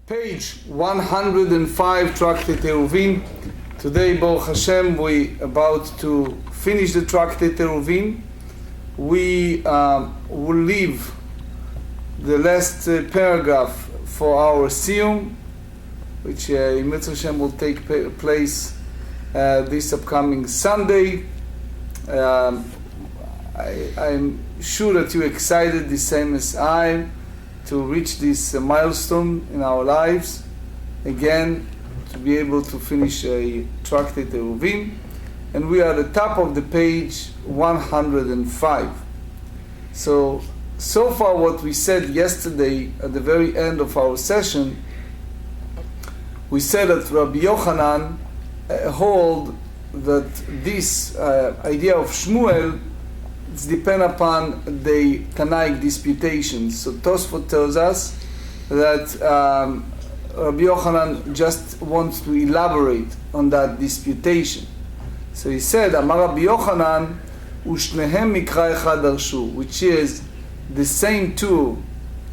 Page 105, Tractate Eruv. Today, Baruch Hashem, we about to finish the Tractate Eruv. We will leave the last paragraph for our Siyum, which in Mitzvah Hashem will take place this upcoming Sunday. I'm sure that you're excited the same as I to reach this milestone in our lives, again, to be able to finish a Tractate Eruv. And we are at the top of the page 105. So far what we said yesterday at the very end of our session, we said that Rabbi Yochanan hold that this idea of Shmuel it's depend upon the Tanaic disputations. So Tosfot tells us that Rabbi Yochanan just wants to elaborate on that disputation. So he said, Amar Rabbi Yochanan, Ushnehem mikra echad darshu, which is the same two.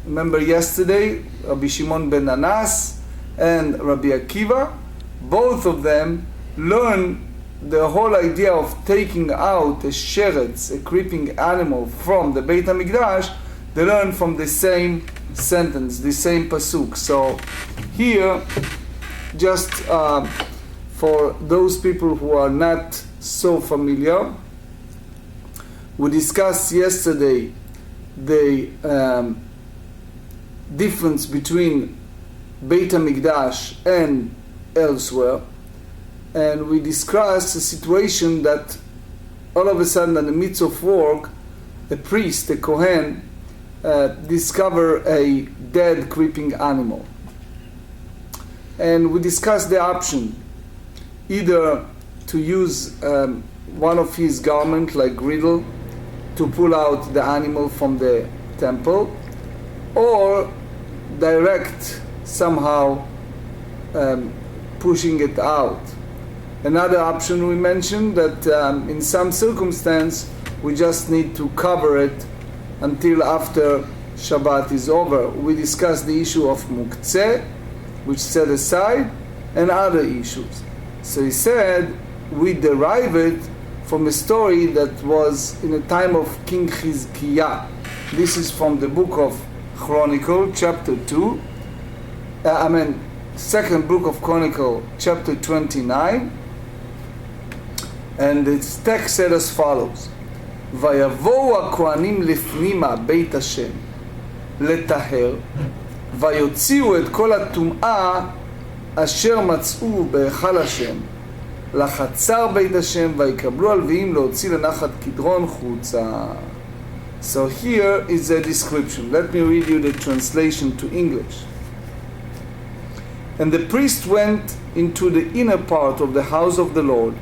Remember yesterday, Rabbi Shimon ben Anas and Rabbi Akiva, both of them learn the whole idea of taking out a sheretz, a creeping animal, from the Beit HaMikdash, they learn from the same sentence, the same pasuk. So here, just for those people who are not so familiar, we discussed yesterday the difference between Beit HaMikdash and elsewhere. And we discussed a situation that all of a sudden in the midst of work, a priest, a Kohen, discover a dead creeping animal. And we discussed the option, either to use one of his garments like griddle to pull out the animal from the temple, or direct somehow pushing it out. Another option we mentioned that in some circumstance we just need to cover it until after Shabbat is over. We discussed the issue of muktzeh, which set aside, and other issues. So he said we derive it from a story that was in the time of King Chizkiah. This is from the book of Chronicle, chapter 2. Second book of Chronicle, chapter 29. And its text said as follows: Vayavohu הכהנים לפנימה בית השם לטהר ויוציאו את כל הטומאה אשר מצאו בהיכל השם לחצר בית השם ויקבלו הלוויים להוציא לנחת קדרון חוצה. So here is a description. Let me read you the translation to English. And the priest went into the inner part of the house of the Lord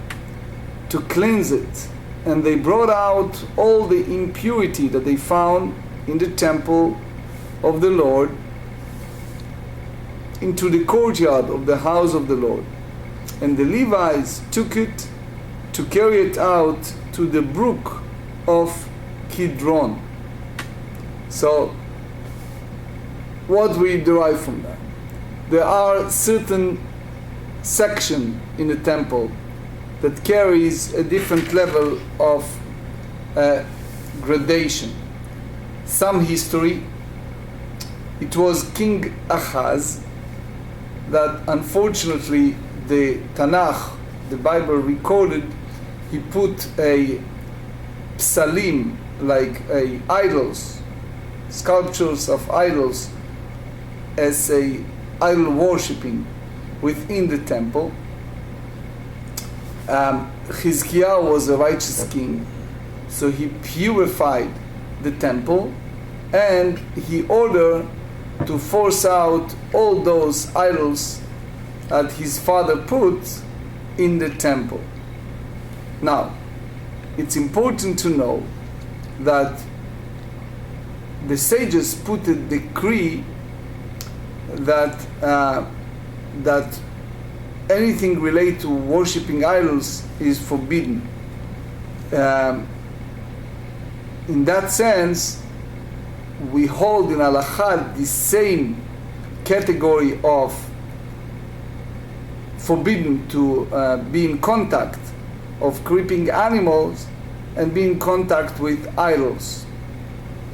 to cleanse it, and they brought out all the impurity that they found in the temple of the Lord into the courtyard of the house of the Lord. And the Levites took it to carry it out to the brook of Kidron. So, what we derive from that? There are certain sections in the temple that carries a different level of gradation. Some history, it was King Ahaz that unfortunately the Tanakh, the Bible recorded, he put a psalim, like idols, sculptures of idols, as a idol worshipping within the temple. Chizkiah was a righteous king, so he purified the temple and he ordered to force out all those idols that his father put in the temple. Now, it's important to know that the sages put a decree that anything related to worshipping idols is forbidden. In that sense, we hold in halakha the same category of forbidden to be in contact of creeping animals and be in contact with idols.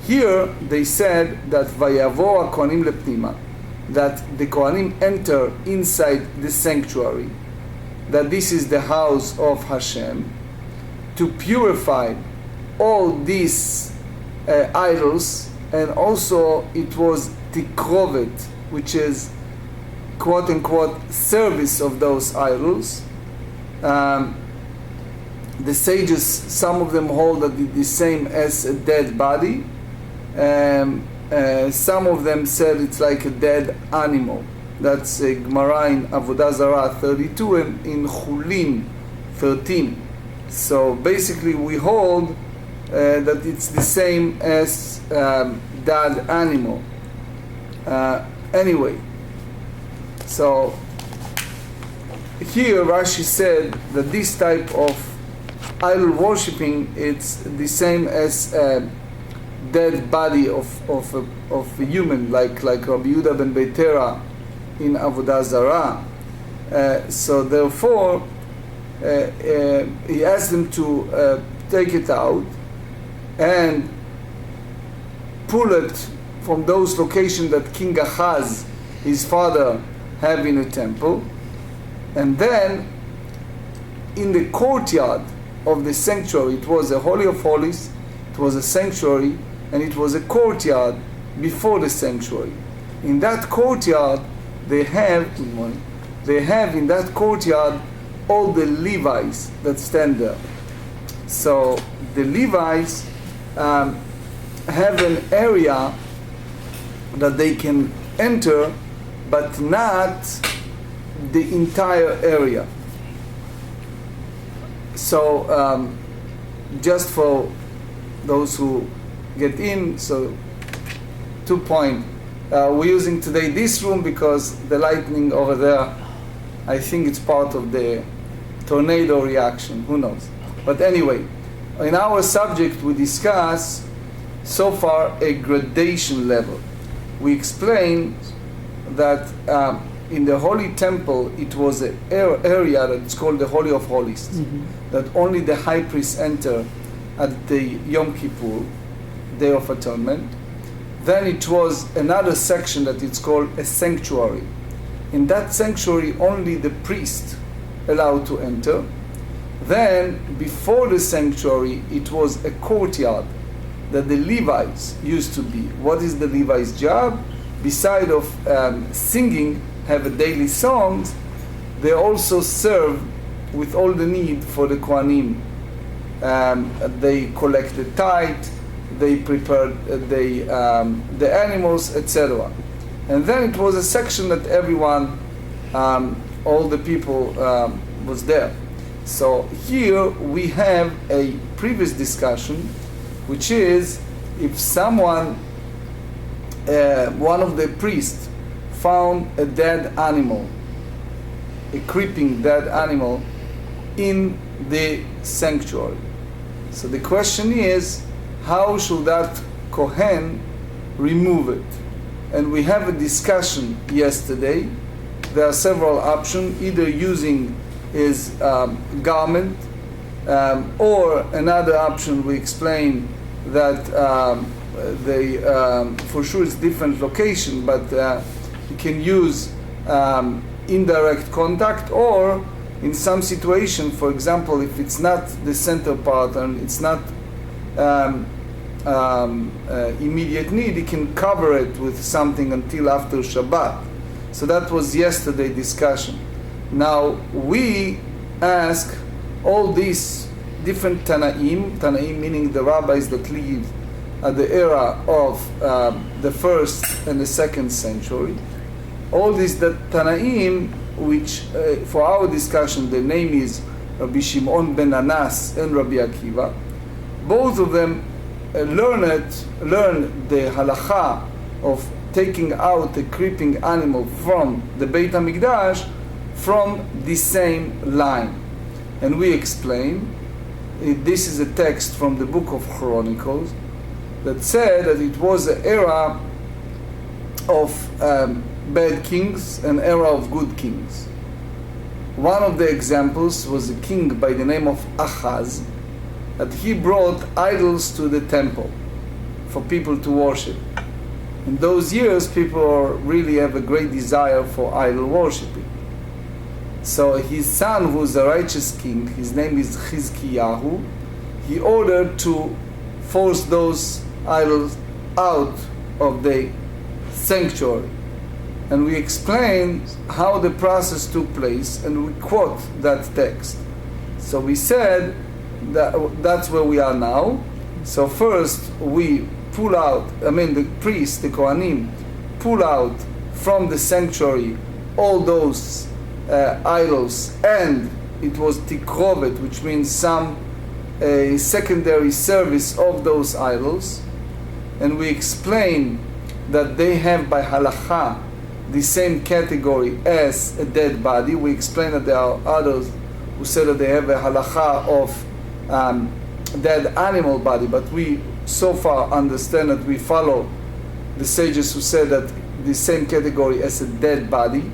Here they said that Vayavo HaKohanim Lepnima, that the Kohanim enter inside the sanctuary, that this is the house of Hashem, to purify all these idols, and also it was tikrovet, which is quote unquote service of those idols. The sages, some of them hold that it is the same as a dead body. Some of them said it's like a dead animal. That's a Gemara in Avodah Zarah 32 and in Chulin 13. So basically we hold that it's the same as dead animal. Anyway, so here Rashi said that this type of idol worshipping, it's the same as dead body of a human, like Rabbi Yehuda ben Beitera in Avodah Zarah. So therefore, he asked them to take it out and pull it from those locations that King Ahaz, his father, have in a temple, and then in the courtyard of the sanctuary, it was a Holy of Holies, it was a sanctuary, and it was a courtyard before the sanctuary. In that courtyard, they have in that courtyard all the Levites that stand there. So the Levites have an area that they can enter, but not the entire area. So just for those who get in, so 2 point. We're using today this room because the lightning over there, I think it's part of the tornado reaction, who knows. But anyway, in our subject we discuss so far a gradation level. We explained that in the Holy Temple it was an area that's called the Holy of Holies, that only the high priest enter at the Yom Kippur, Day of Atonement. Then it was another section that it's called a sanctuary. In that sanctuary only the priest allowed to enter. Then before the sanctuary it was a courtyard that the Levites used to be. What is the Levites' job? Beside of singing, have a daily songs, they also serve with all the need for the Kohanim. They collect the tithe, they prepared the animals, etc. And then it was a section that everyone, all the people was there. So here we have a previous discussion, which is if someone, one of the priests, found a dead animal, a creeping dead animal in the sanctuary. So the question is, how should that Kohen remove it? And we have a discussion yesterday. There are several options, either using his garment, or another option we explain that they, for sure it's different location, but you can use indirect contact, or in some situation, for example, if it's not the center part and it's not immediate need, you can cover it with something until after Shabbat. So that was yesterday's discussion. Now we ask all these different Tanaim meaning the rabbis that lived at the era of the first and the second century, all these Tanaim, which for our discussion the name is Rabbi Shimon ben Anas and Rabbi Akiva, both of them learned the halacha of taking out a creeping animal from the Beit HaMikdash from the same line. And we explain, this is a text from the book of Chronicles that said that it was an era of bad kings, an era of good kings. One of the examples was a king by the name of Ahaz, that he brought idols to the temple for people to worship. In those years, people really have a great desire for idol worshiping. So his son, who's a righteous king, his name is Chizkiyahu, he ordered to force those idols out of the sanctuary. And we explained how the process took place, and we quote that text. So we said that that's where we are now. So first we pull out, the priests, the Kohanim, pull out from the sanctuary all those idols, and it was tikrovet, which means some secondary service of those idols. And we explain that they have by halacha the same category as a dead body. We explain that there are others who say that they have a halacha of dead animal body, but we so far understand that we follow the sages who said that the same category as a dead body,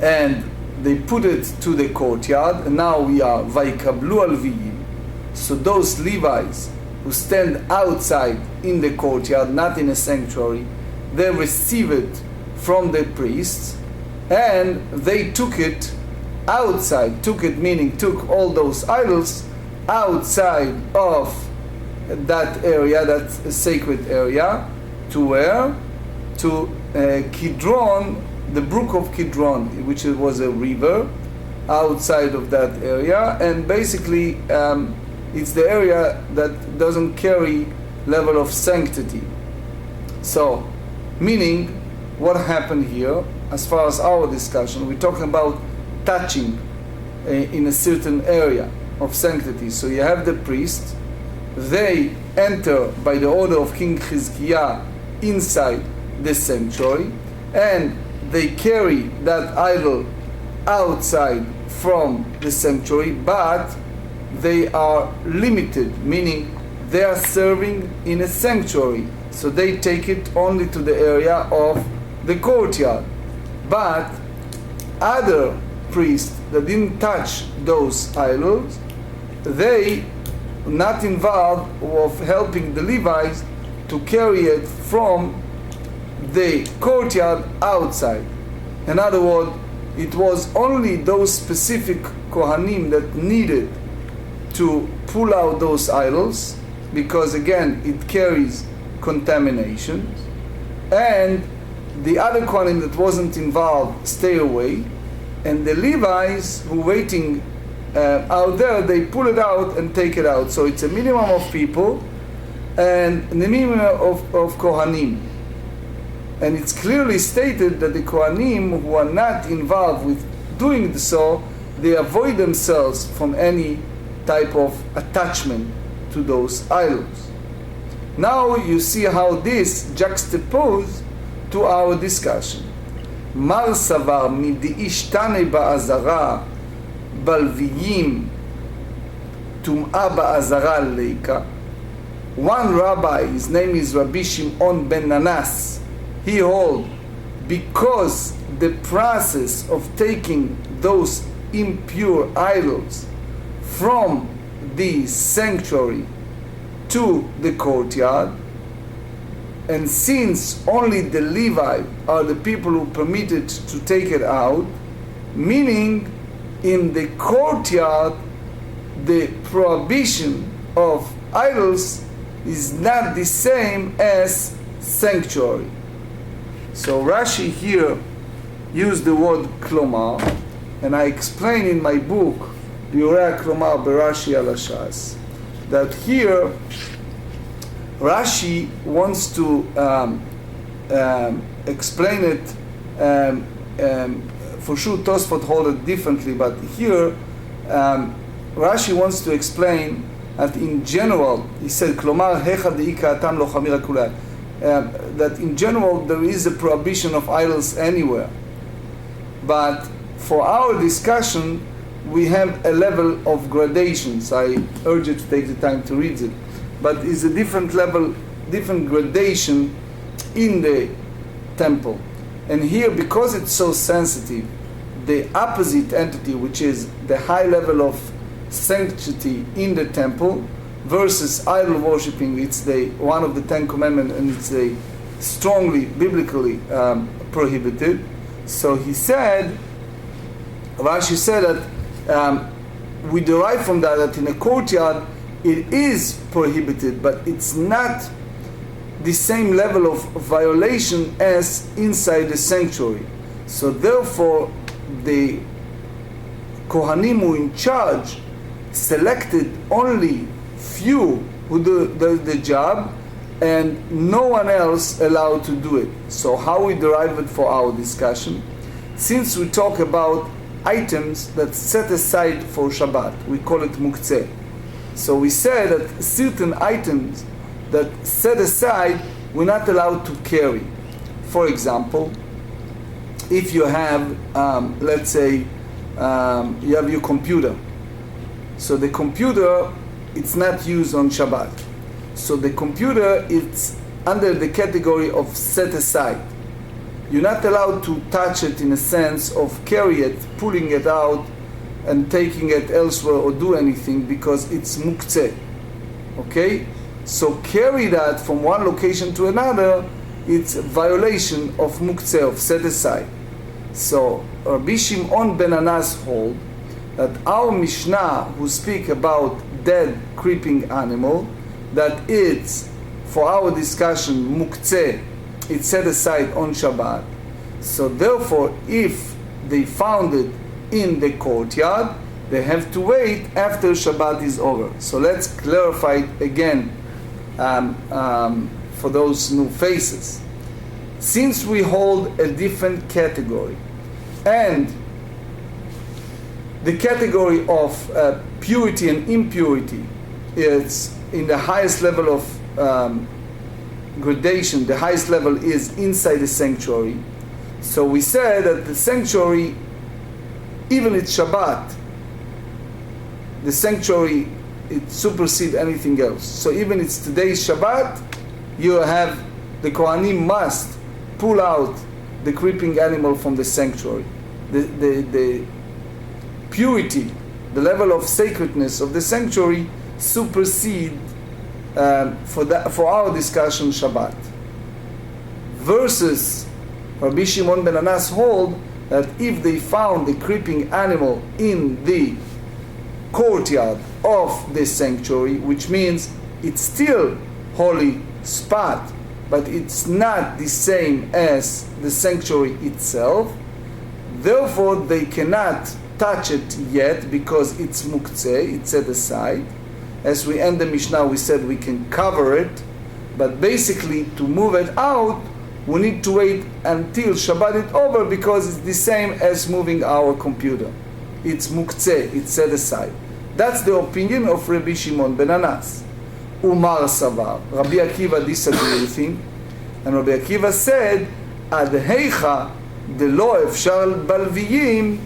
and they put it to the courtyard. And now we are vaikablu alviyim. So those Levites who stand outside in the courtyard, not in a sanctuary, they receive it from the priests, and they took it outside. Took it meaning took all those idols outside of that area, that sacred area, to where? To Kidron, the brook of Kidron, which was a river outside of that area. And basically it's the area that doesn't carry level of sanctity. So meaning, what happened here, as far as our discussion, we're talking about touching in a certain area of sanctity. So you have the priests, they enter by the order of King Chizkiah inside the sanctuary, and they carry that idol outside from the sanctuary, but they are limited, meaning they are serving in a sanctuary. So they take it only to the area of the courtyard. But other priests that didn't touch those idols, they not involved of helping the Levites to carry it from the courtyard outside. In other words, it was only those specific Kohanim that needed to pull out those idols, because again it carries contamination, and the other Kohanim that wasn't involved stay away, and the Levites who waiting out there, they pull it out and take it out. So it's a minimum of people and the minimum of Kohanim. And it's clearly stated that the Kohanim who are not involved with doing so, they avoid themselves from any type of attachment to those idols. Now you see how this juxtaposed to our discussion. Mar savar midiishtane ba'azara balviyim tum'a ba'azara leika. One rabbi, his name is Rabbi Shimon ben Nanas, he holds because the process of taking those impure idols from the sanctuary to the courtyard, and since only the Levites are the people who permitted to take it out, meaning in the courtyard the prohibition of idols is not the same as sanctuary. So Rashi here used the word klomar, and I explain in my book Biurei Klomar Berashi al Hashas that here Rashi wants to explain it. For sure Tosfot hold it differently, but here Rashi wants to explain that in general, he said Klomar hecha deika atam lo chamira kulai, that in general there is a prohibition of idols anywhere, but for our discussion we have a level of gradations. I urge you to take the time to read it, but it's a different level, different gradation in the temple. And here, because it's so sensitive, the opposite entity, which is the high level of sanctity in the temple, versus idol worshipping, it's the one of the Ten Commandments, and it's a strongly biblically prohibited. So he said, Rashi said that we derive from that in a courtyard it is prohibited, but it's not the same level of violation as inside the sanctuary. So therefore, the Kohanim who in charge selected only few who do the job, and no one else allowed to do it. So how we derive it for our discussion? Since we talk about items that set aside for Shabbat, we call it muktzeh. So we say that certain items that set aside we're not allowed to carry. For example, if you have, let's say, you have your computer. So the computer, it's not used on Shabbat. So the computer, it's under the category of set aside. You're not allowed to touch it in a sense of carry it, pulling it out and taking it elsewhere or do anything, because it's muktzeh. Okay? So carry that from one location to another, it's a violation of muktzeh, of set aside. So Rabbi Shimon ben Anas hold that our Mishnah, who speak about dead creeping animal, that it's, for our discussion, muktzeh, it's set aside on Shabbat. So therefore, if they found it in the courtyard, they have to wait after Shabbat is over. So let's clarify it again for those new faces. Since we hold a different category, and the category of purity and impurity is in the highest level of gradation, the highest level is inside the sanctuary. So we said that the sanctuary, even it's Shabbat, the sanctuary, it supersedes anything else. So even it's today's Shabbat, you have, the Kohanim must pull out the creeping animal from the sanctuary. The purity, the level of sacredness of the sanctuary supersede for our discussion Shabbat. Versus Rabbi Shimon ben Anas hold that if they found the creeping animal in the courtyard of the sanctuary, which means it's still holy spot, but it's not the same as the sanctuary itself, therefore they cannot touch it yet because it's muktzeh, it's set aside. As we end the Mishnah, we said we can cover it, but basically to move it out, we need to wait until Shabbat is over, because it's the same as moving our computer. It's muktzeh, it's set aside. That's the opinion of Rabbi Shimon ben Anas. Umar Savar. Rabbi Akiva disagreed with him, and Rabbi Akiva said, Ad heicha de lo efshar balviyim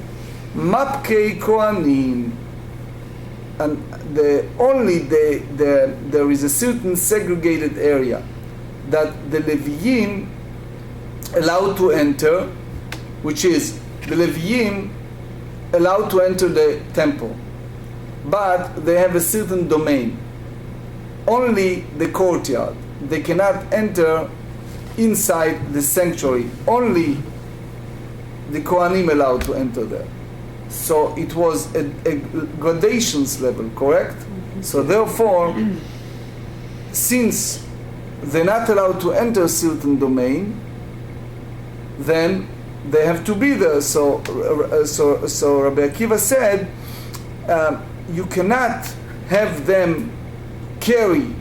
mapkei kohanim. And there is a certain segregated area that the Leviyim allowed to enter, which is the Leviyim allowed to enter the temple, but they have a certain domain, only the courtyard. They cannot enter inside the sanctuary. Only the Kohanim allowed to enter there. So it was a gradations level, correct? Mm-hmm. So therefore, since they're not allowed to enter a certain domain, then they have to be there. So Rabbi Akiva said, you cannot have them carry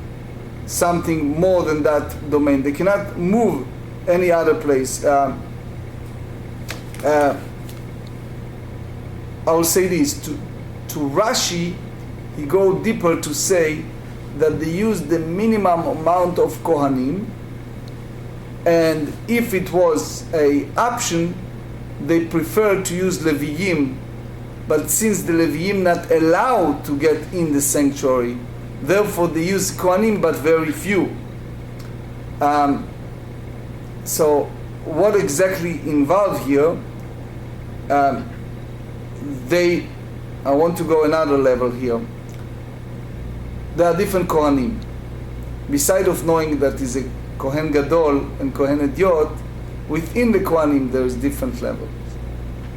something more than that domain. They cannot move any other place. I will say this, to Rashi, he go deeper to say that they use the minimum amount of Kohanim, and if it was a option, they prefer to use Leviyim, but since the Leviyim not allowed to get in the sanctuary, therefore they use Kohanim but very few. So what exactly involved here? I want to go another level here. There are different Kohanim. Besides of knowing that is a Kohen Gadol and Kohen Idiot, within the Kohanim there is different levels.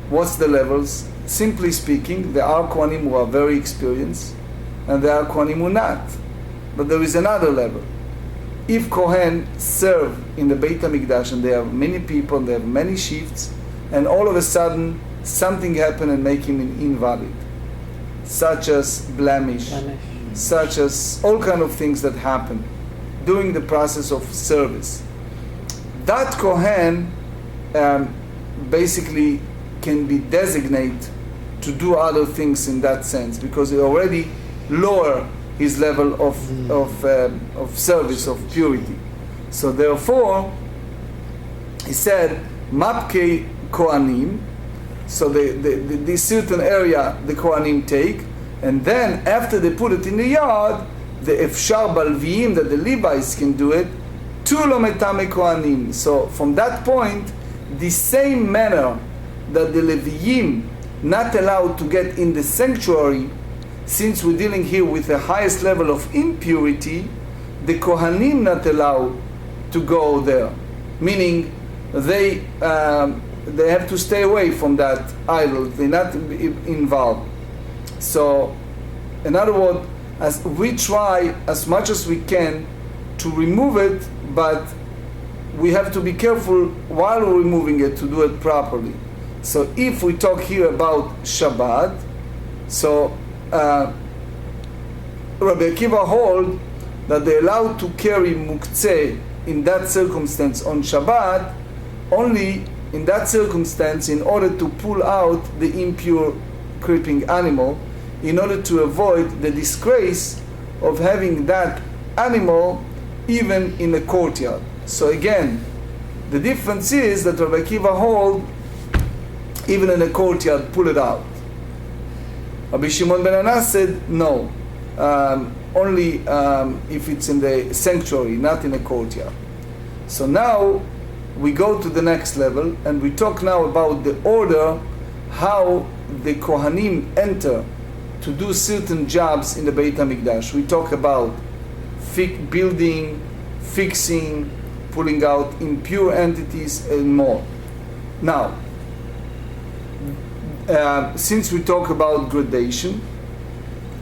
What's the levels? Simply speaking, there are Kohanim who are very experienced, and there are Kohanim who not. But there is another level. If Kohen serve in the Beit HaMikdash and they have many people, they have many shifts, and all of a sudden something happen and make him invalid, such as blemish, such as all kind of things that happen during the process of service. That Kohen basically can be designated to do other things in that sense, because he already lower his level of service, of purity. So therefore, he said, Mapkei Kohanim, so this certain area the Kohanim take, and then after they put it in the yard, the Efshar Balviim, that the Levites can do it, Tu lo metame Kohanim. So from that point, the same manner that the Leviim not allowed to get in the sanctuary, since we're dealing here with the highest level of impurity, the Kohanim not allowed to go there. Meaning they have to stay away from that idol. They're not involved. So, in other words, as we try as much as we can to remove it, but we have to be careful while we're removing it to do it properly. So if we talk here about Shabbat, so Rabbi Akiva hold that they're allowed to carry muktzeh in that circumstance on Shabbat, only in that circumstance in order to pull out the impure creeping animal, in order to avoid the disgrace of having that animal even in the courtyard. So again, the difference is that Rabbi Akiva hold even in the courtyard, pull it out. Rabbi Shimon ben Anna said no, only if it's in the sanctuary, not in the courtyard. So now we go to the next level, and we talk now about the order, how the Kohanim enter to do certain jobs in the Beit HaMikdash. We talk about building, fixing, pulling out impure entities, and more. Now, since we talk about gradation,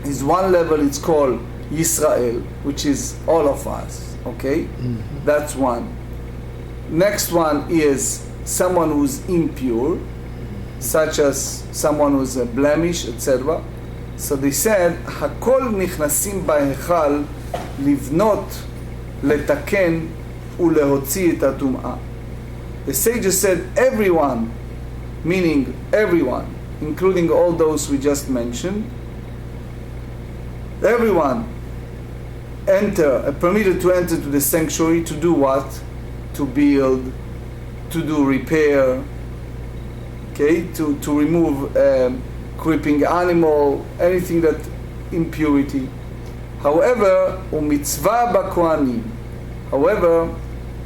is one level, it's called Yisrael, which is all of us, okay? Mm-hmm. That's one. Next one is someone who's impure, such as someone who's a blemish, etc. So they said, Hakol nichnasim b'hechal livnot letaken ulehotzi et hatum'ah. The sages said everyone, meaning everyone, including all those we just mentioned, everyone permitted to enter to the sanctuary to do what? To build, to do repair, okay, to remove creeping animal, anything that impurity. However, umitzvah b'kohanim. However,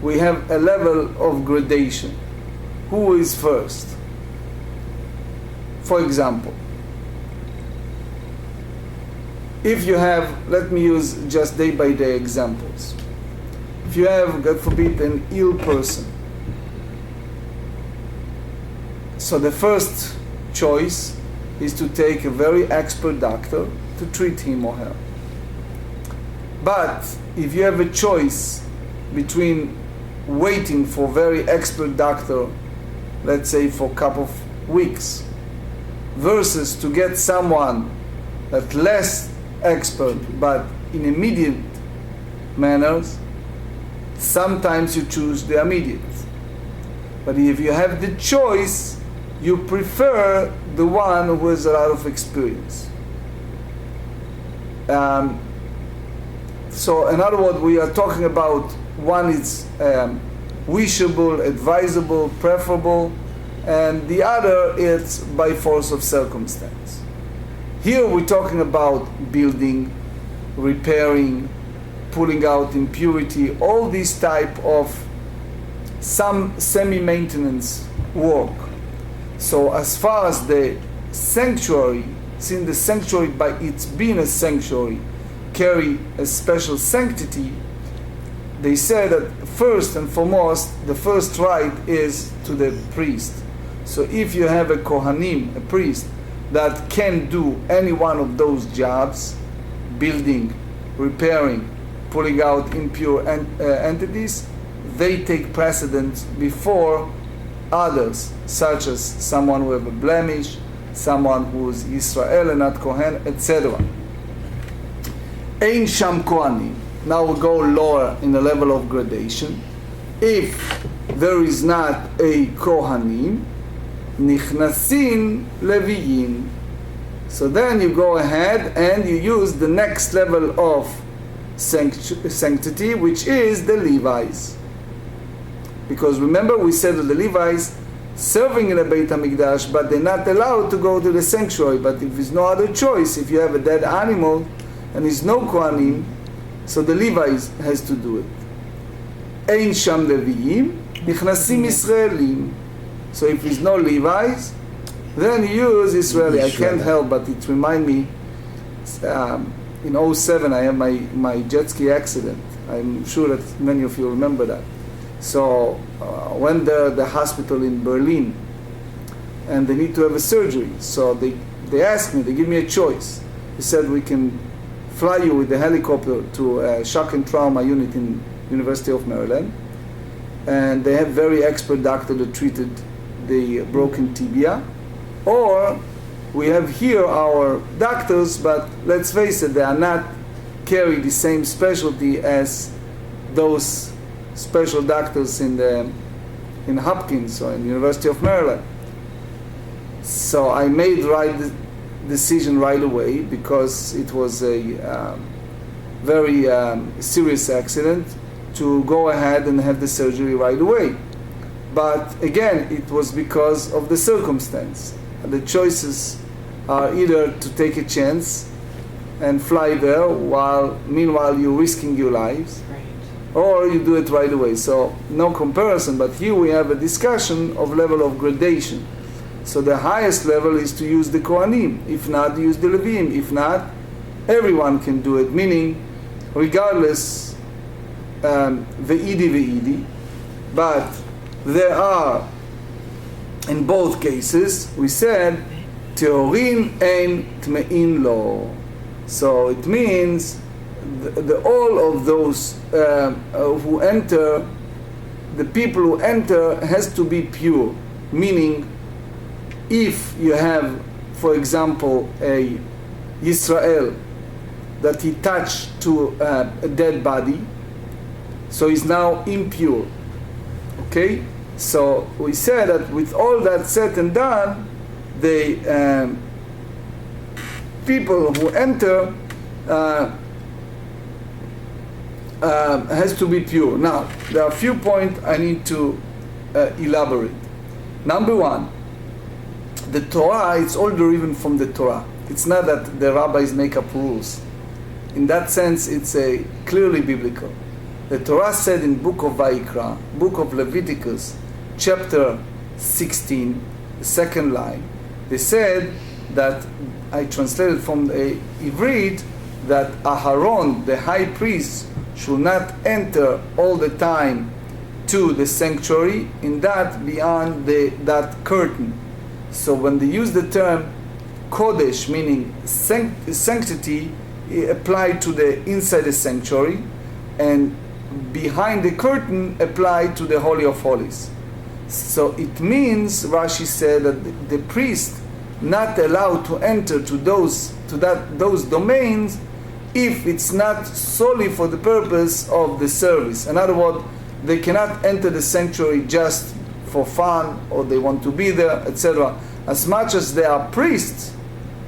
we have a level of gradation. Who is first? For example, if you have, let me use just day-by-day examples. If you have, God forbid, an ill person, so the first choice is to take a very expert doctor to treat him or her. But if you have a choice between waiting for a very expert doctor, let's say for a couple of weeks, versus to get someone that less expert but in immediate manners, sometimes you choose the immediate. But if you have the choice, you prefer the one who has a lot of experience. So in other words, we are talking about one is wishable, advisable, preferable, and the other is by force of circumstance. Here we're talking about building, repairing, pulling out impurity, all these type of some semi-maintenance work. So as far as the sanctuary, since the sanctuary by its being a sanctuary carry a special sanctity, they say that first and foremost, the first right is to the priest. So if you have a Kohanim, a priest, that can do any one of those jobs, building, repairing, pulling out impure entities, they take precedence before others, such as someone who have a blemish, someone who is Israel and not Kohen, etc. Ein Sham Kohanim. Now we go lower in the level of gradation. If there is not a Kohanim, Nichnasin Leviyin. So then you go ahead and you use the next level of sanctity, which is the Levites. Because remember, we said that the Levites serving in the Beit HaMikdash, but they're not allowed to go to the sanctuary. But if there's no other choice, if you have a dead animal and there's no Kohanim, so the Levites has to do it. Ein Sham Leviyim, Nichnasim Israelim. So if there's no Levites, then you use Israeli. I can't help but it remind me, in 07 I had my jet ski accident. I'm sure that many of you remember that. So went there the hospital in Berlin, and they need to have a surgery. So they asked me, they give me a choice. They said, we can fly you with the helicopter to a shock and trauma unit in University of Maryland, and they have very expert doctor that treated the broken tibia, or we have here our doctors, but let's face it, they are not carry the same specialty as those special doctors in Hopkins or in University of Maryland. So I made the decision right away, because it was a very serious accident, to go ahead and have the surgery right away. But again, it was because of the circumstance. The choices are either to take a chance and fly there while meanwhile you're risking your lives, or you do it right away. So no comparison, but here we have a discussion of level of gradation. So the highest level is to use the Kohanim. If not, use the Levim. If not, everyone can do it, meaning regardless, ve'idi. But there are, in both cases, we said, teorin ein tmein lo. So it means all of those who enter, the people who enter has to be pure. Meaning, if you have, for example, a Yisrael that he touched to a dead body, so he's now impure. Okay? So we said that with all that said and done, the people who enter has to be pure. Now, there are a few points I need to elaborate. Number one, the Torah, it's all derived from the Torah. It's not that the rabbis make up rules. In that sense, it's clearly biblical. The Torah said in book of Vayikra, book of Leviticus, chapter 16, the second line, they said that, I translated from the Ivrit, that Aharon, the high priest, should not enter all the time to the sanctuary, in that beyond that curtain. So when they use the term Kodesh, meaning sanctity, it applied to the inside the sanctuary, and behind the curtain applied to the Holy of Holies. So it means, Rashi said, that the priest not allowed to enter to those domains if it's not solely for the purpose of the service. In other words, they cannot enter the sanctuary just for fun, or they want to be there, etc. As much as they are priests,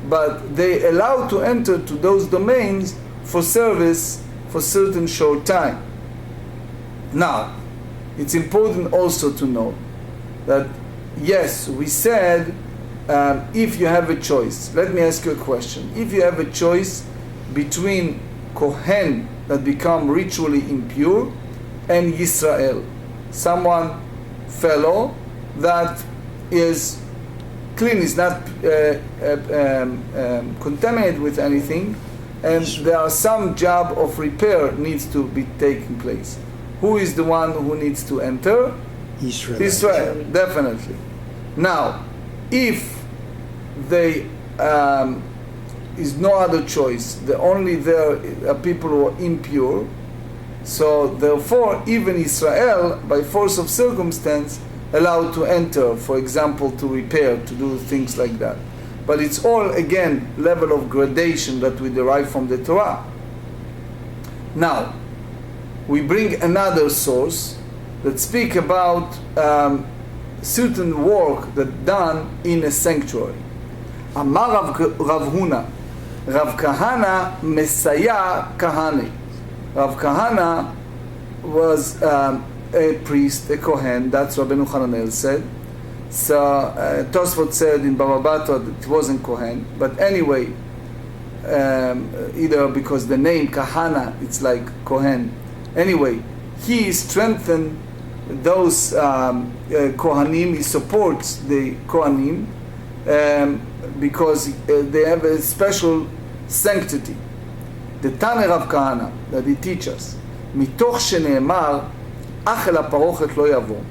but they allowed to enter to those domains for service for certain short time. Now, it's important also to know that, yes, we said if you have a choice. Let me ask you a question. If you have a choice between Kohen that become ritually impure and Yisrael, someone fellow that is clean, is not contaminated with anything, and there are some job of repair needs to be taking place. Who is the one who needs to enter? Israel, definitely. Now, if they is no other choice, the only there are people who are impure, so therefore even Israel, by force of circumstance, allowed to enter, for example, to repair, to do things like that. But it's all, again, level of gradation that we derive from the Torah. Now, we bring another source that speak about certain work that done in a sanctuary. Amar Rav Huna, Rav Kahana Mesaya Kahane. Rav Kahana was a priest, a Kohen, that's Rabbeinu Hananel said. So Tosfot said in Baba Batra that it wasn't Kohen, but anyway, either because the name Kahana, it's like Kohen. Anyway, he strengthened those Kohanim, he supports the Kohanim because they have a special sanctity. The Tane Rav Kahana, that he teaches, מתוך שנאמר, אך אל הפרוכת לא יבוא.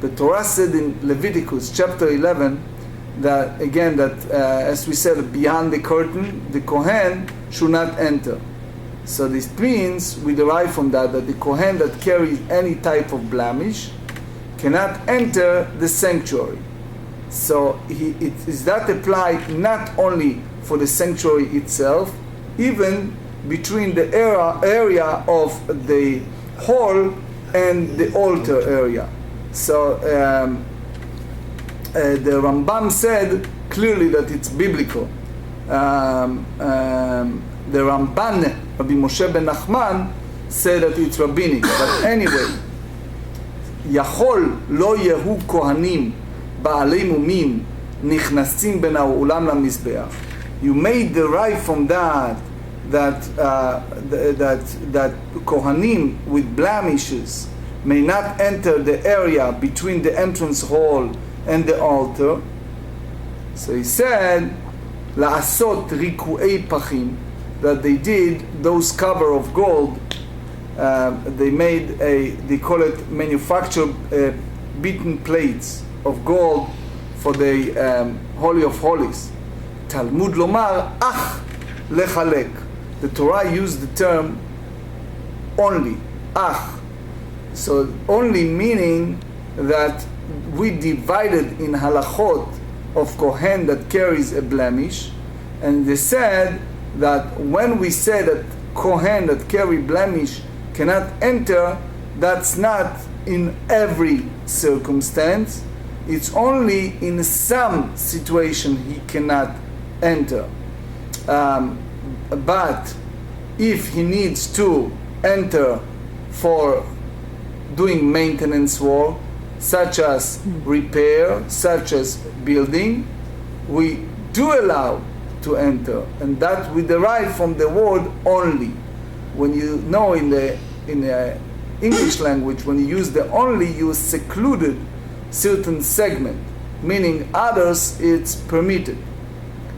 The Torah said in Leviticus chapter 11 that again as we said, beyond the curtain the Kohen should not enter. So this means we derive from that the Kohen that carries any type of blemish cannot enter the sanctuary. So is that applied not only for the sanctuary itself, even between the area of the hall and the altar area. So the Rambam said clearly that it's biblical. The Ramban, Rabbi Moshe ben Nachman, said that it's rabbinic. But anyway, יכול לא יהיו כהנים בעלי מומים נכנסים בין האולם למזבח. You may derive from that Kohanim with blemishes may not enter the area between the entrance hall and the altar. So he said, לעשות ריקועי פחים, that they did those cover of gold. They made they call it manufactured beaten plates of gold for the Holy of Holies. Talmud lomar ach lechalek. The Torah used the term only, ach. So only meaning that we divided in halachot of Kohen that carries a blemish, and they said that when we say that Kohen that carry blemish cannot enter, that's not in every circumstance. It's only in some situation he cannot enter. But if he needs to enter for doing maintenance work, such as repair, such as building, we do allow to enter, and that we derive from the word only. When you know in the English language, when you use the only, you secluded certain segment, meaning others it's permitted.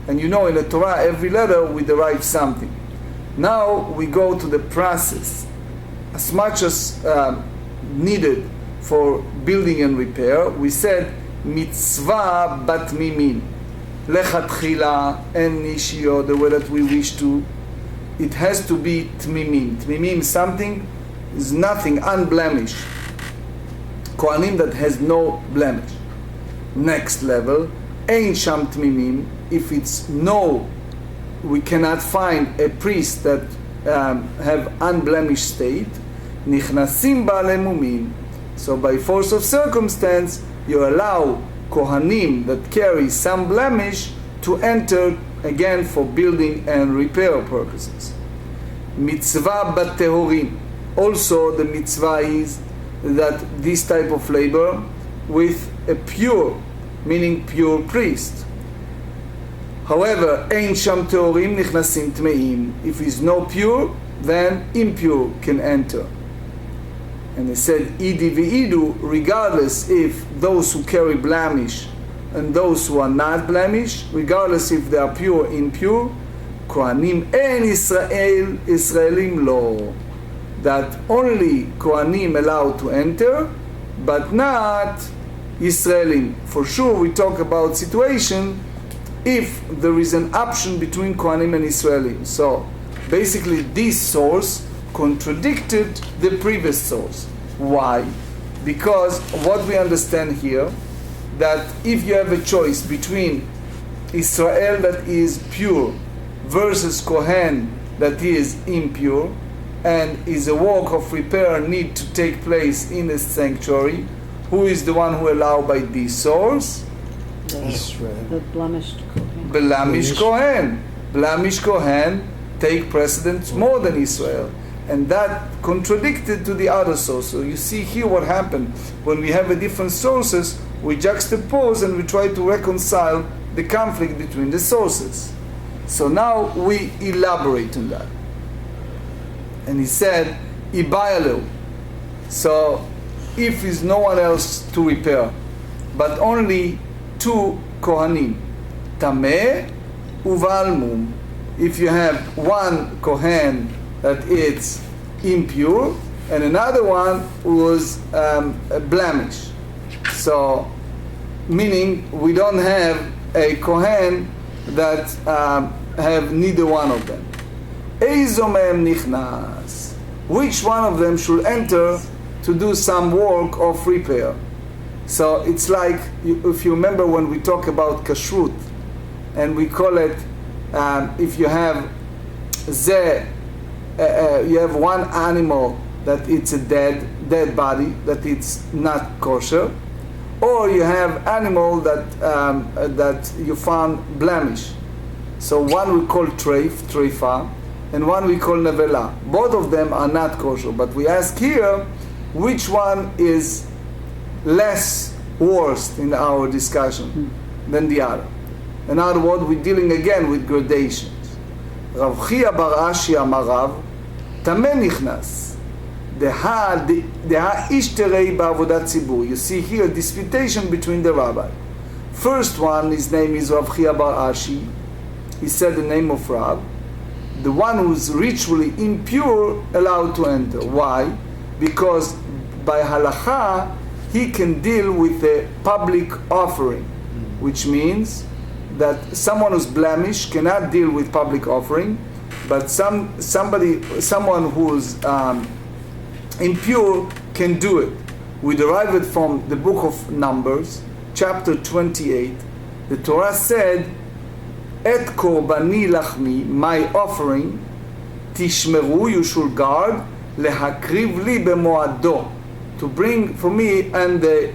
And you know in the Torah, every letter we derive something. Now we go to the process. As much as needed for building and repair, we said mitzvah bat mimin. Lechatchila and nishio, the way that we wish to. It has to be tmimim. Tmimim, something is nothing, unblemished. Kohanim that has no blemish. Next level, ein sham tmimim. If it's no, we cannot find a priest that have unblemished state. Nichnasim ba'alei mumim. So by force of circumstance, you allow Kohanim that carry some blemish to enter again for building and repair purposes. Mitzvah bat tehorim. Also the mitzvah is that this type of labor with a pure, meaning pure priest. However, ein sham tehorim nichnasim tmeim. If he's no pure, then impure can enter. And they said, Idi v'idu, regardless if those who carry blemish and those who are not blemish, regardless if they are pure, impure, Kohanim en Israel, Israelim lo. That only Kohanim allowed to enter, but not Israelim. For sure we talk about situation if there is an option between Kohanim and Israelim. So basically this source contradicted the previous source. Why? Because what we understand here, that if you have a choice between Israel that is pure versus Kohen that is impure, and is a work of repair need to take place in the sanctuary, who is the one who allowed by this source? The blemished Kohen. Blemish Kohen. Blemish Kohen take precedence more than Israel. And that contradicted to the other source. So you see here what happened. When we have a different sources, we juxtapose and we try to reconcile the conflict between the sources. So now we elaborate on that. And he said, Ibayaleu. So if there's no one else to repair, but only two Kohanim, Tameh uvalmum. If you have one Kohen that it's impure, and another one was a blemish. So, meaning we don't have a Kohen that have neither one of them. Eizomem nichnas. Which one of them should enter to do some work of repair? So it's like, if you remember when we talk about kashrut, and we call it, if you have you have one animal that it's a dead body, that it's not kosher, or you have animal that you found blemish. So one we call treifa, and one we call nevela. Both of them are not kosher, but we ask here which one is less worst in our discussion than the other. In other words, we're dealing again with gradations. Rav Chia bar Ashi amarav tameh nichnas deha ishterei ba'avodat tzibur. You see here disputation between the rabbi. First one, his name is Rav Chia bar Ashi. He said the name of Rab. The one who's ritually impure allowed to enter. Why? Because by halacha he can deal with a public offering, which means that someone who's blemished cannot deal with public offering, but someone who's impure can do it. We derive it from the book of Numbers, chapter 28. The Torah said, Et korbani lachmi, my offering, tishmeru, you should guard, lehakriv li bemoado, to bring for me and the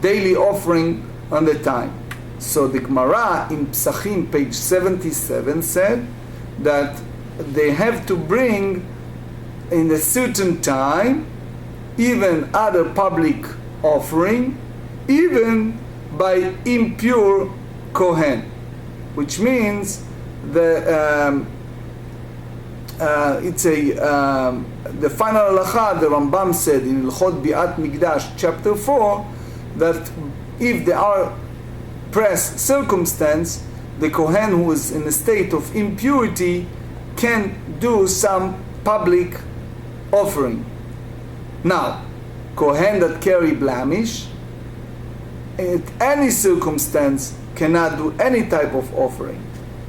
daily offering on the time. So the Gemara in Psachim, page 77, said that they have to bring in a certain time even other public offering, even by impure Kohen, which means the it's the final halacha. The Rambam said in Ilchot Bi'at Mikdash, chapter 4, that if there are press circumstance, the Kohen who is in a state of impurity can do some public offering. Now, Kohen that carry blemish, at any circumstance cannot do any type of offering.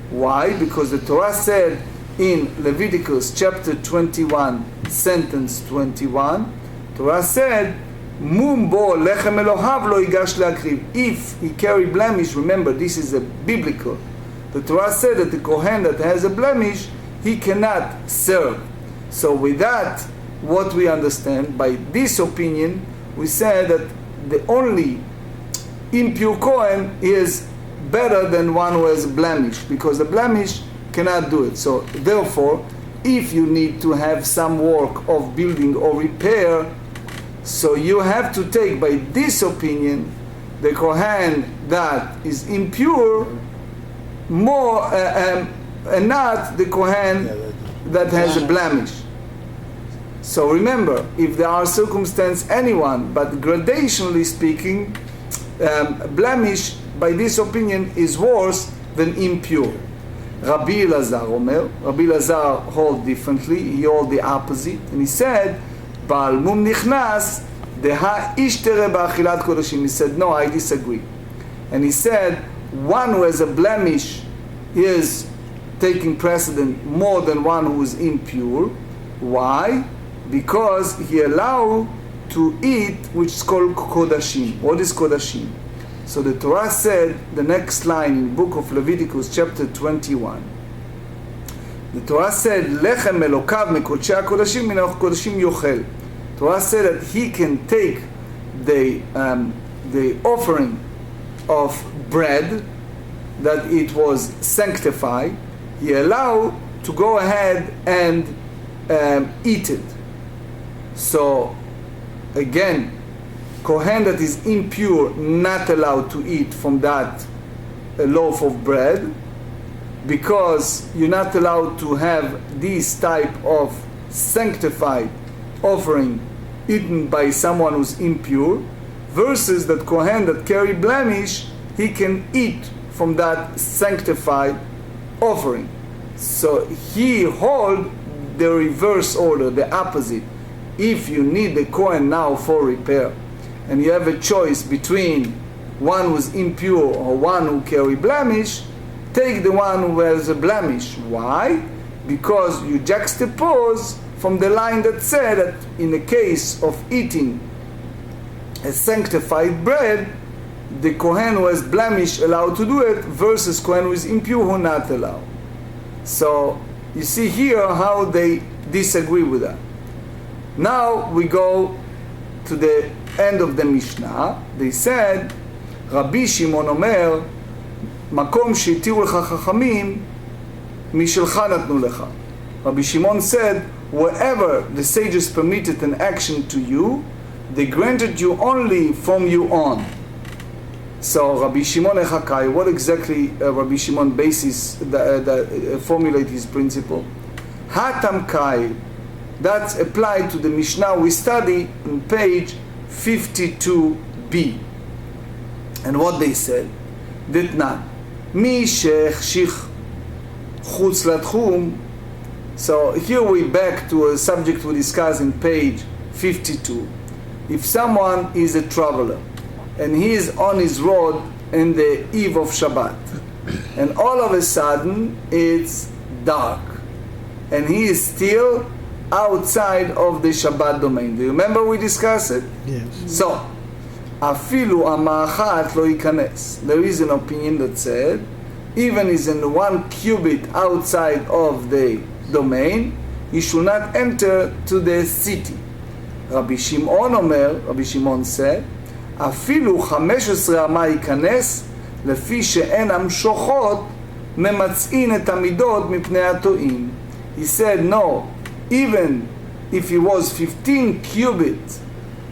Why? Because the Torah said in Leviticus chapter 21, sentence 21, Torah said, Mum bo lechem elohav lo yigash leakriv. If he carry blemish, remember this is a biblical. The Torah said that the Kohen that has a blemish, he cannot serve. So with that, what we understand, by this opinion, we say that the only impure Kohen is better than one who has a blemish, because the blemish cannot do it. So therefore, if you need to have some work of building or repair, so you have to take by this opinion the Kohen that is impure more and not the Kohen that has a blemish. So remember, if there are circumstances, anyone, but gradationally speaking, blemish by this opinion is worse than impure. Rabbi Elazar Omer, Rabbi Elazar hold differently, he hold the opposite, and he said, Baal mum nichnas deha ishtere ba'achilat kodashim. He said, no, I disagree. And he said, one who has a blemish is taking precedent more than one who is impure. Why? Because he allowed to eat, which is called kodashim. What is kodashim? So the Torah said, the next line in the book of Leviticus, chapter 21, the Torah said, Lechem elokav mekodshei kodashim min kodashim yochel. Torah said that he can take the offering of bread, that it was sanctified, he allowed to go ahead and eat it. So again, Kohen that is impure, not allowed to eat from that loaf of bread, because you're not allowed to have this type of sanctified offering eaten by someone who's impure, versus that Kohen that carry blemish, he can eat from that sanctified offering. So he hold the reverse order, the opposite. If you need the Kohen now for repair, and you have a choice between one who's impure or one who carry blemish, take the one who has a blemish. Why? Because you juxtapose from the line that said that in the case of eating a sanctified bread, the Kohen who has blemish allowed to do it, versus Kohen who is impure who not allowed. So you see here how they disagree with that. Now we go to the end of the Mishnah. They said, Rabbi Shimon Omer, Makom she'itiru lecha chachamim, mishelcha natnu lecha. Rabbi Shimon said, wherever the sages permitted an action to you, they granted you only from you on. So Rabbi Shimon Echakai, what exactly Rabbi Shimon bases formulate his principle? Hatam Kai, that's applied to the Mishnah we study on page 52b. And what they said, did not. Mi shechshich chutz latchum. So here we back to a subject we discussed in page 52. If someone is a traveler and he is on his road in the eve of Shabbat, and all of a sudden it's dark, and he is still outside of the Shabbat domain. Do you remember we discussed it? Yes. So, afilu amachat lo yikanes. There is an opinion that said, even is in 1 cubit outside of the domain, he should not enter to the city. Rabbi Shimon said, afilu 15 אמה ייכנס, לפי שאין המשוכות ממצאין את המידות מפני הטועים. He said, no, even if he was 15 cubits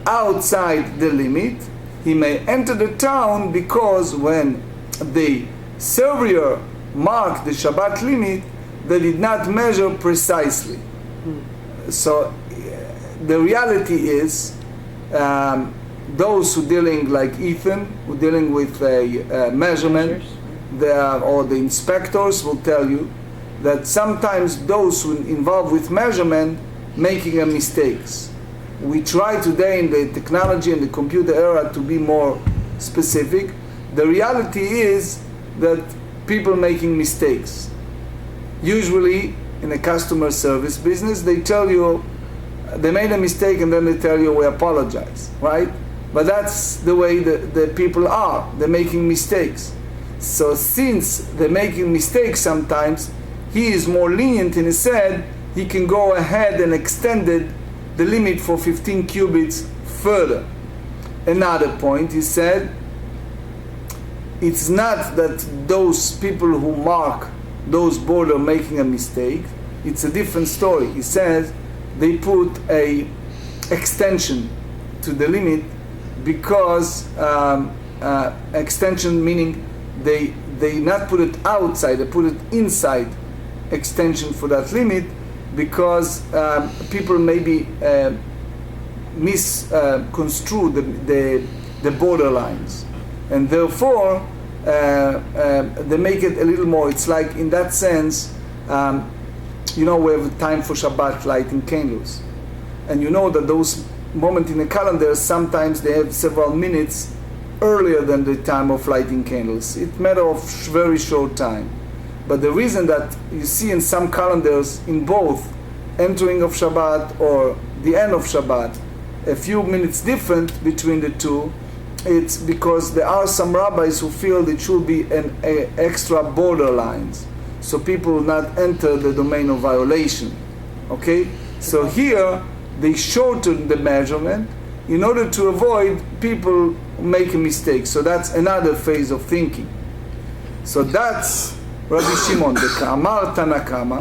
outside the limit, he may enter the town, because when the surveyor marked the Shabbat limit, they did not measure precisely. So the reality is, those who dealing like Ethan, who dealing with a measurement, or the inspectors will tell you that sometimes those who involved with measurement making a mistakes. We try today in the technology and the computer era to be more specific. The reality is that people making mistakes. Usually in a customer service business, they tell you they made a mistake and then they tell you we apologize, right? But that's the way the people are. They're making mistakes. So since they're making mistakes sometimes, he is more lenient, and he said he can go ahead and extended the limit for 15 cubits further. Another point, he said, it's not that those people who mark those borders making a mistake. It's a different story. He says they put a extension to the limit because extension meaning they not put it outside, they put it inside extension for that limit, because people maybe misconstrue the borderlines, and therefore they make it a little more. It's like, in that sense, we have time for Shabbat lighting candles, and you know that those moments in the calendar, sometimes they have several minutes earlier than the time of lighting candles. It's a matter of very short time. But the reason that you see in some calendars, in both entering of Shabbat or the end of Shabbat, a few minutes different between the two, it's because there are some rabbis who feel it should be an extra borderlines, so people will not enter the domain of violation. Okay? So here, they shorten the measurement in order to avoid people making mistakes. So that's another phase of thinking. So that's Rabbi Shimon. דקאמר תנא קמא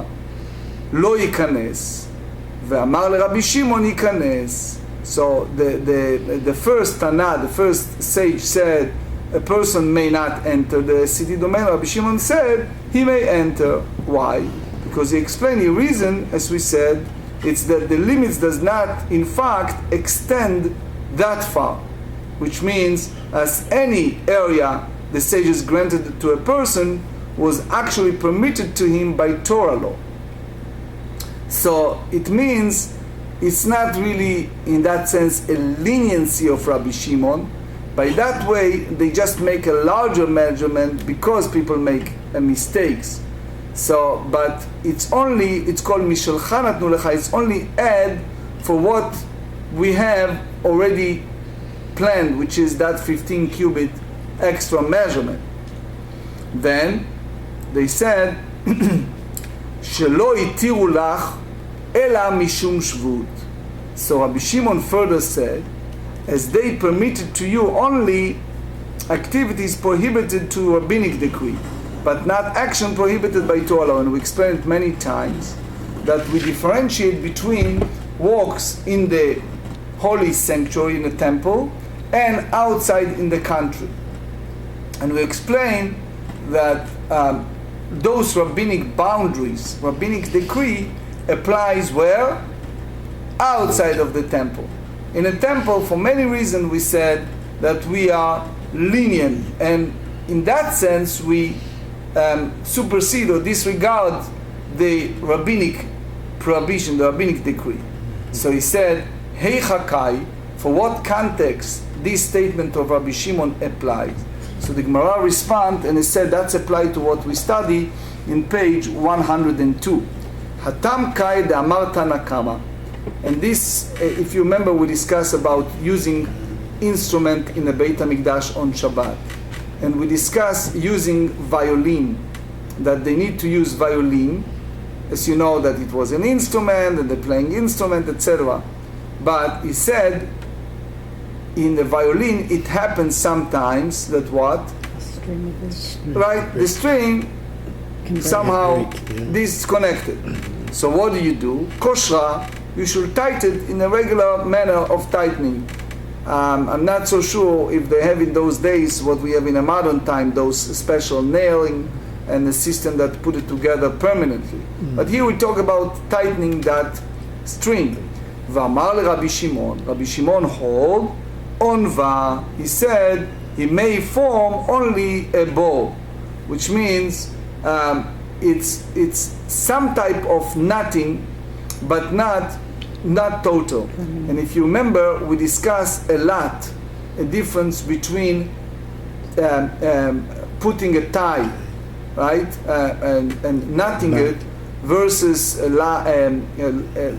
לא ייכנס, ואמר לרבי שמעון ייכנס. So the first Tana, the first sage said a person may not enter the city domain. Rabbi Shimon said he may enter. Why? Because he explained the reason, as we said, it's that the limits does not, in fact, extend that far, which means as any area the sages granted to a person was actually permitted to him by Torah law. So it means it's not really, in that sense, a leniency of Rabbi Shimon. By that way, they just make a larger measurement because people make mistakes. So, but it's called Mishalcha Natnu Lecha. It's only add for what we have already planned, which is that 15 cubit extra measurement. Then they said, Shelo itiru lach ela mishum shvut. So Rabbi Shimon further said, as they permitted to you only activities prohibited to rabbinic decree, but not action prohibited by Torah law. And we explained many times that we differentiate between walks in the holy sanctuary, in the temple, and outside in the country. And we explained that those rabbinic boundaries, rabbinic decree, applies where? Outside of the temple. In a temple, for many reasons, we said that we are lenient, and in that sense we supersede or disregard the rabbinic prohibition, the rabbinic decree. So he said, Hey Chakai, for what context this statement of Rabbi Shimon applies? So the Gemara responds, and it said that's applied to what we study in page 102. Hatam kai de amar Tana Kama. And this, if you remember, we discussed about using instrument in the Beit HaMikdash on Shabbat. And we discussed using violin, that they need to use violin, as you know that it was an instrument, and they're playing instrument, etc. But he said, in the violin, it happens sometimes that what? Right, the string somehow disconnected. So what do? Koshra, you should tighten it in a regular manner of tightening. I'm not so sure if they have in those days what we have in a modern time, those special nailing and the system that put it together permanently. But here we talk about tightening that string. V'amar Rabbi Shimon, Rabbi Shimon hold, onva, he said, he may form only a bow, which means it's some type of knotting, but not total. And if you remember, we discussed a lot a difference between putting a tie, right, and knotting it versus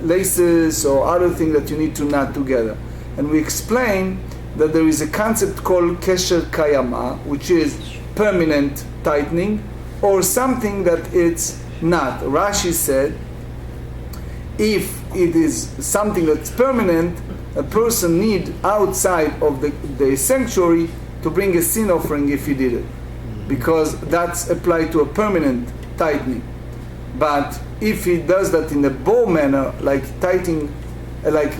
laces or other things that you need to knot together. And we explained that there is a concept called kesher kayama, which is permanent tightening, or something that it's not. Rashi said, if it is something that's permanent, a person need outside of the sanctuary to bring a sin offering if he did it, because that's applied to a permanent tightening. But if he does that in a bow manner, like tightening, like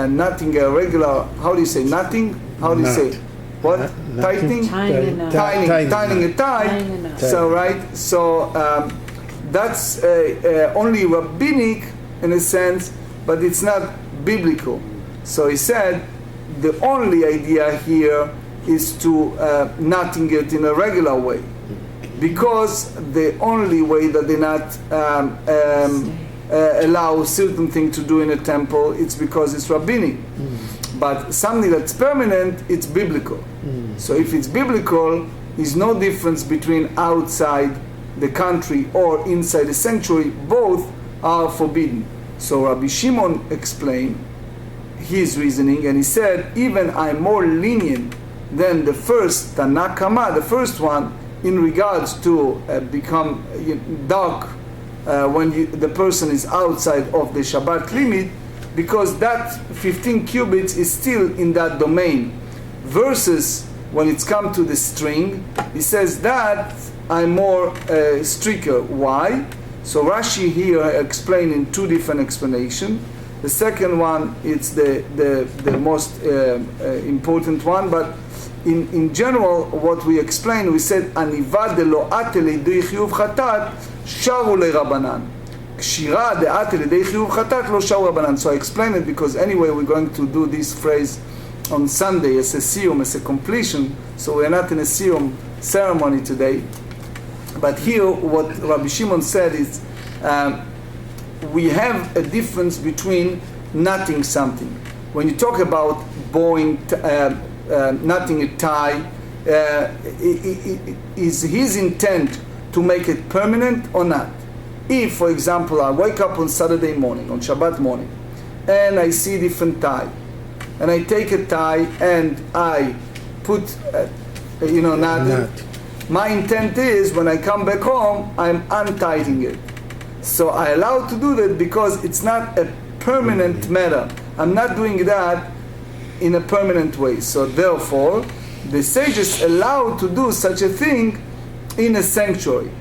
knotting a regular, how do you say knotting? How do you say what? Tightening? Tying a tie. So right. So that's only rabbinic in a sense, but it's not biblical. So he said the only idea here is to knotting it in a regular way, because the only way that they not allow certain thing to do in a temple, it's because it's rabbinic. But something that's permanent, it's biblical. So if it's biblical, there's no difference between outside the country or inside the sanctuary. Both are forbidden. So Rabbi Shimon explained his reasoning, and he said, even I'm more lenient than the first Tanakama, the first one, in regards to become dark when the person is outside of the Shabbat limit, because that 15 cubits is still in that domain. Versus when it's come to the string, he says that I'm more stricter. Why? So Rashi here explained in two different explanations. The second one, it's the most important one, but in general, what we explained, we said, Anivad de lo ate lidei chiyuv chatat, sharu le rabanan. Kshira de ate lidei chiyuv chatat, lo sharu rabanan. So I explained it because anyway, we're going to do this phrase on Sunday as a siyum, as a completion. So we're not in a siyum ceremony today. But here, what Rabbi Shimon said is, we have a difference between knotting something. When you talk about knotting a tie, is his intent to make it permanent or not? If, for example, I wake up on Saturday morning, on Shabbat morning, and I see different tie, and I take a tie and I put, knot. My intent is, when I come back home, I'm untying it. So I allow to do that because it's not a permanent matter. I'm not doing that in a permanent way. So therefore, the sages allow to do such a thing in a sanctuary.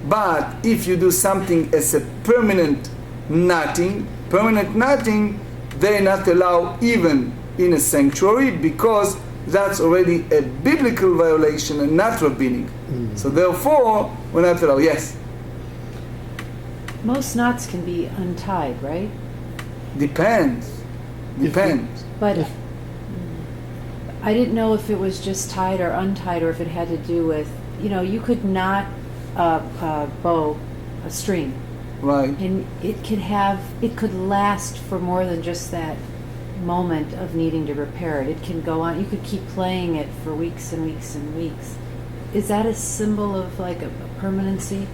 But if you do something as a permanent knotting, they not allow even in a sanctuary, because that's already a biblical violation and not rabbinic. So therefore, we're not allowed. Yes? Most knots can be untied, right? Depends. But I didn't know if it was just tied or untied, or if it had to do with, you could knot a bow, a string. Right. And it could last for more than just that moment of needing to repair it. It can go on. You could keep playing it for weeks and weeks and weeks. Is that a symbol of like a permanency?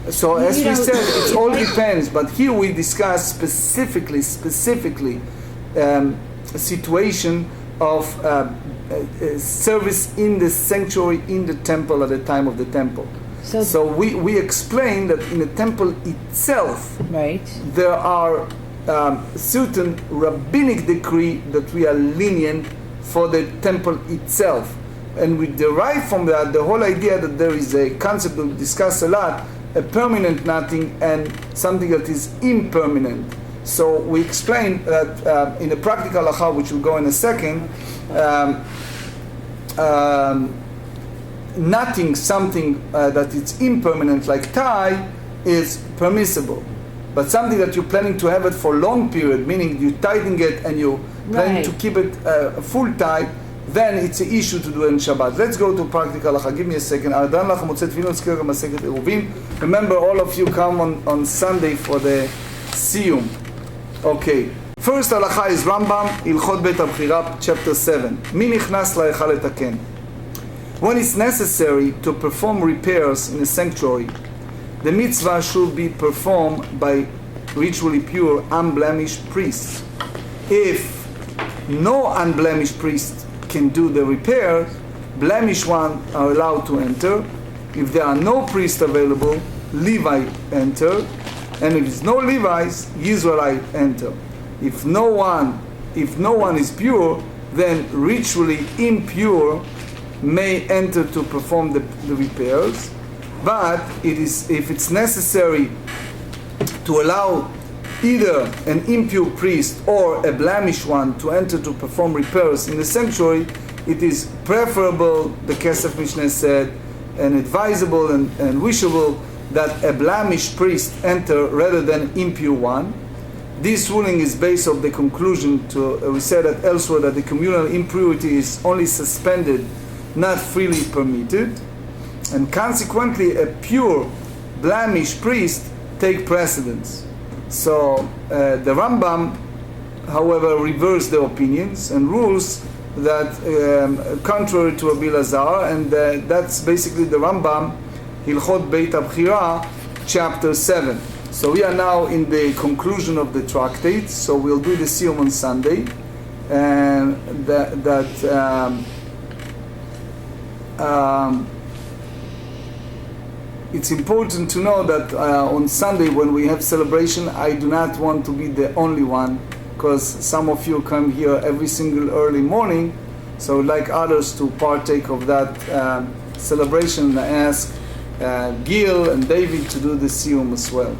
So as we said, it all depends. But here we discuss specifically a situation of service in the sanctuary, in the temple, at the time of the temple. So we explain that in the temple itself, right, there are certain rabbinic decree that we are lenient for the temple itself, and we derive from that the whole idea that there is a concept that we discuss a lot, a permanent knotting and something that is impermanent. So we explain that in the practical halacha, which will go in a second, knotting something that is impermanent, like tie, is permissible. But something that you're planning to have it for a long period, meaning you're tightening it and you're planning to keep it full tight, then it's an issue to do in Shabbat. Let's go to practical halacha. Give me a second. Remember, all of you come on Sunday for the siyum. Okay. First halacha is Rambam, Ilchot Bet Abchira, chapter 7. Mi nichnas la'echal letaken. When it's necessary to perform repairs in a sanctuary, the mitzvah should be performed by ritually pure, unblemished priests. If no unblemished priest can do the repair, blemished ones are allowed to enter. If there are no priests available, Levite enter. And if there's no Levites, Israelite enter. If no one is pure, then ritually impure may enter to perform the repairs. But if it's necessary to allow either an impure priest or a blemished one to enter to perform repairs in the sanctuary, it is preferable, the Kesef Mishnah said, and advisable and wishable that a blemished priest enter rather than impure one. This ruling is based on the conclusion we said that elsewhere that the communal impurity is only suspended, not freely permitted, and consequently a pure blemished priest take precedence. So the Rambam, however, reversed the opinions and rules that contrary to Rabbi Lazar, and that's basically the Rambam, Hilchot Beit HaBchira, chapter 7. So we are now in the conclusion of the tractate, so we'll do the Siyum on Sunday, and it's important to know that on Sunday when we have celebration, I do not want to be the only one, because some of you come here every single early morning, so I would like others to partake of that celebration, and ask Gil and David to do the Siyum as well.